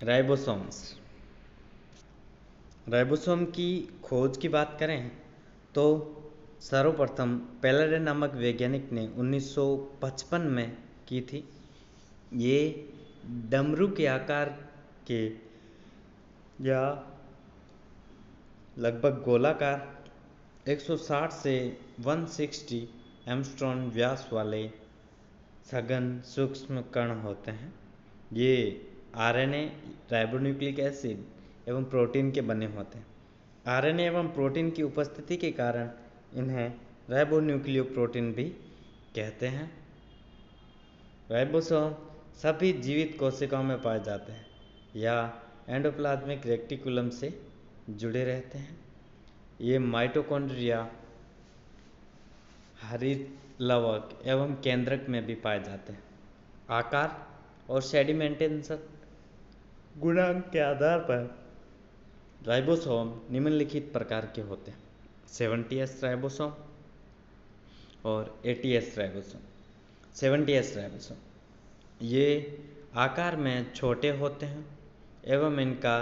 Ribosomes. Ribosome की खोज की बात करें तो सर्वप्रथम पेलरे नामक वैज्ञानिक ने 1955 में की थी। ये डमरू के आकार के या लगभग गोलाकार 160 से 160 एंगस्ट्रॉम व्यास वाले सघन सूक्ष्म कण होते हैं। ये आरएनए, राइबोन्यूक्लिक एसिड एवं प्रोटीन के बने होते हैं। आरएनए एवं प्रोटीन की उपस्थिति के कारण इन्हें राइबोन्यूक्लियोप्रोटीन भी कहते हैं। राइबोसोम सभी जीवित कोशिकाओं में पाए जाते हैं या एंडोप्लाज्मिक रेटिकुलम से जुड़े रहते हैं। ये माइटोकॉन्ड्रिया, हरित लवक एवं केंद्रक में भी पाए जाते हैं। आकार और सेडिमेंटेशन गुणांक के आधार पर राइबोसोम निम्नलिखित प्रकार के होते हैं: 70S राइबोसोम और 80S राइबोसोम। 70S राइबोसोम ये आकार में छोटे होते हैं एवं इनका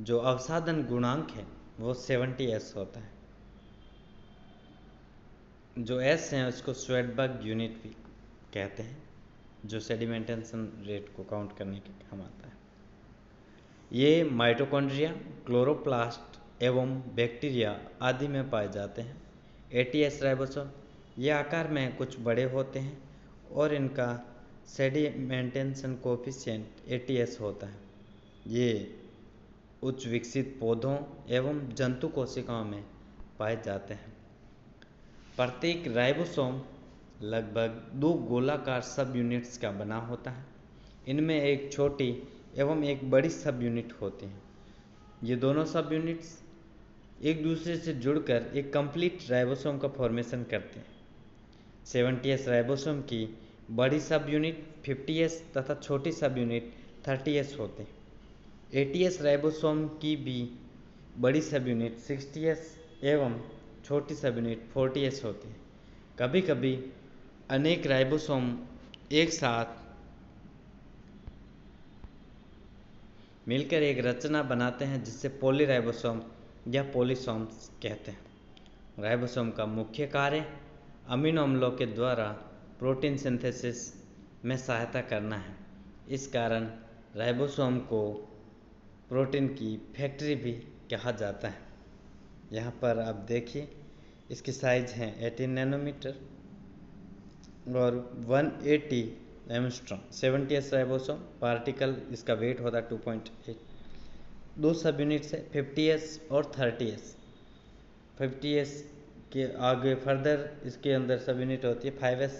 जो अवसादन गुणांक है वो 70S होता है। जो S है उसको स्वेडबर्ग यूनिट भी कहते हैं, जो सेडिमेंटेशन रेट को काउंट करने के काम आता है। ये माइटोकॉन्ड्रिया, क्लोरोप्लास्ट एवं बैक्टीरिया आदि में पाए जाते हैं। 80S राइबोसोम ये आकार में कुछ बड़े होते हैं और इनका सेडिमेंटेशन कोफिशिएंट 80S होता है। ये उच्च विकसित पौधों एवं जंतु कोशिकाओं में पाए जाते हैं। प्रत्येक राइबोसोम लगभग 2 गोलाकार सब यूनिट्स का बना होता है। इनमें एक छोटी एवं एक बड़ी सब यूनिट होती है। ये दोनों सब यूनिट्स एक दूसरे से जुड़कर एक कंप्लीट राइबोसोम का फॉर्मेशन करते हैं। 70S राइबोसोम की बड़ी सब यूनिट 50S तथा छोटी सब यूनिट 30S होते हैं। 80S राइबोसोम की भी बड़ी सब यूनिट 60S एवं छोटी सब यूनिट 40S होती है। कभी कभी अनेक राइबोसोम एक साथ मिलकर एक रचना बनाते हैं जिसे पॉलीराइबोसोम या पॉलीसोम्स कहते हैं। राइबोसोम का मुख्य कार्य अमीनो अम्लों के द्वारा प्रोटीन सिंथेसिस में सहायता करना है। इस कारण राइबोसोम को प्रोटीन की फैक्ट्री भी कहा जाता है। यहाँ पर आप देखिए इसकी साइज है 18 नैनोमीटर और 180 एंगस्ट्रॉम। 70S राइबोसोम पार्टिकल, इसका वेट होता है 2.8। दो सब यूनिट्स है 50S और 30S। 50S के आगे फर्दर इसके अंदर सब यूनिट होती है 5S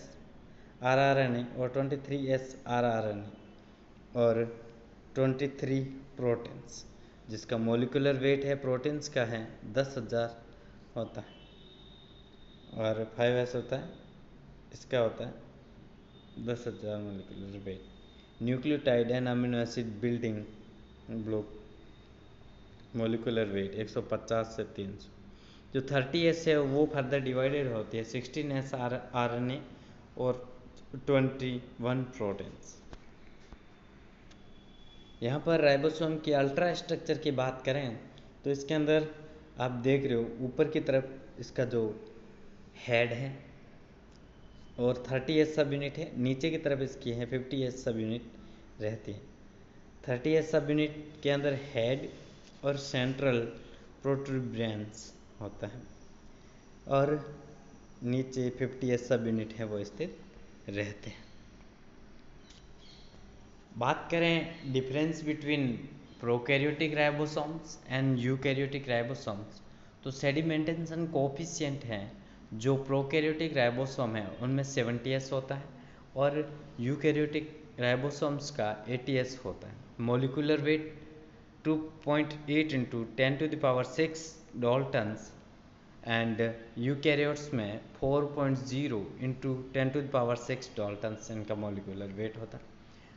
rRNA और 23S rRNA और 23 प्रोटीन्स, जिसका मोलिकुलर वेट है प्रोटीन्स का है 10,000 होता है और 5S होता है, इसका होता है 10,000 molecular weight. Nucleotide and amino acid building block molecular weight 150 से 300। जो 30S है वो फर्दर डिवाइडेड होती है 16S RNA और 21 प्रोटीन्स। यहाँ पर राइबोसोम की अल्ट्रा स्ट्रक्चर की बात करें तो इसके अंदर आप देख रहे हो ऊपर की तरफ इसका जो हेड है और 30S सब यूनिट है, नीचे की तरफ इसकी है 50S सब यूनिट रहती है। 30S सब यूनिट के अंदर हेड और सेंट्रल प्रोट्रूबरेंस होता है और नीचे 50S सब यूनिट है वो स्थित रहते हैं। बात करें difference between prokaryotic ribosomes and eukaryotic ribosomes, तो सेडिमेंटेशन कोफिशिएंट है जो प्रोकैरियोटिक राइबोसोम है उनमें 70S होता है और यूकैरियोटिक राइबोसोम्स का 80S होता है। Molecular weight 2.8 into 10⁶ Dalton's and eukaryotes में 4.0 इंटू 10⁶ डाल्टन्स इनका मोलिकुलर वेट होता है।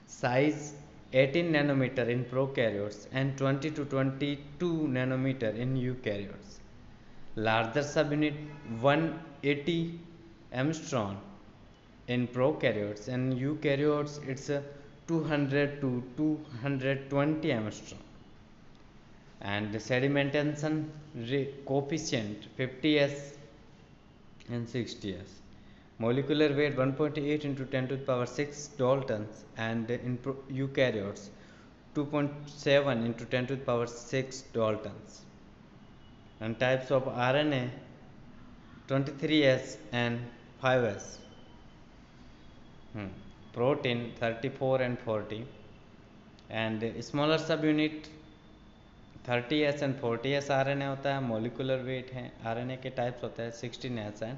Size 18 nanometer in prokaryotes and 20 to 22 nanometer in eukaryotes. Larger subunit 180 angstrom in prokaryotes and eukaryotes it's 200 to 220 Armstrong, and the sedimentation coefficient 50s and 60s. Molecular weight 1.8 into 10 to the power 6 Daltons, and in eukaryotes 2.7 into 10 to the power 6 Daltons. And types of RNA 23S and 5S. Protein 34 and 40, and smaller subunit 30S and 40S RNA होता है. Molecular weight है RNA के types होते हैं 16S and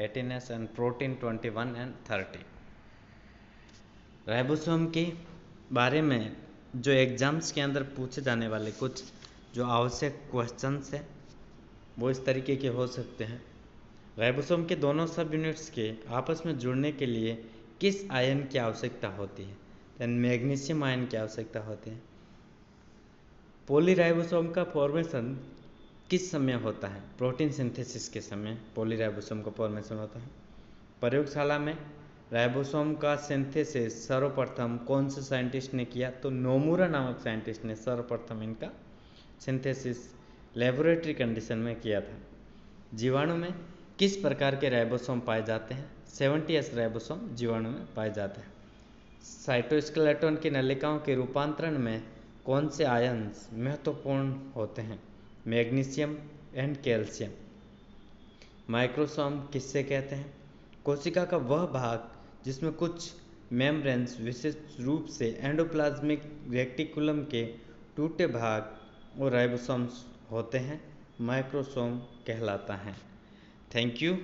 18S, and protein 21 and 30. Ribosome के बारे में जो एग्जाम्स के अंदर पूछे जाने वाले कुछ जो आवश्यक क्वेश्चंस हैं वो इस तरीके के हो सकते हैं. राइबोसोम के दोनों सब यूनिट्स के आपस में जुड़ने के लिए किस आयन की आवश्यकता होती है? देन मैग्नीशियम आयन की आवश्यकता होती है. पॉलीराइबोसोम का फॉर्मेशन किस समय होता है? प्रोटीन सिंथेसिस के समय पॉलीराइबोसोम का फॉर्मेशन होता है. प्रयोगशाला में राइबोसोम का सिंथेसिस सर्वप्रथम कौन से साइंटिस्ट ने किया? तो नोमुरा नामक साइंटिस्ट ने सर्वप्रथम इनका सिंथेसिस लेबोरेटरी कंडीशन में किया था. जीवाणु में किस प्रकार के राइबोसोम पाए जाते हैं? 70S राइबोसोम जीवाणु में पाए जाते हैं. साइटोस्केलेटन की नलिकाओं के रूपांतरण में कौन से आयन्स महत्वपूर्ण होते हैं? Magnesium and calcium. माइक्रोसोम किससे कहते हैं? कोशिका का वह भाग जिसमें कुछ मेम्ब्रेन्स विशेष रूप से एंडोप्लाज्मिक रेटिकुलम के टूटे भाग और राइबोसोम्स होते हैं, माइक्रोसोम कहलाता है. Thank you.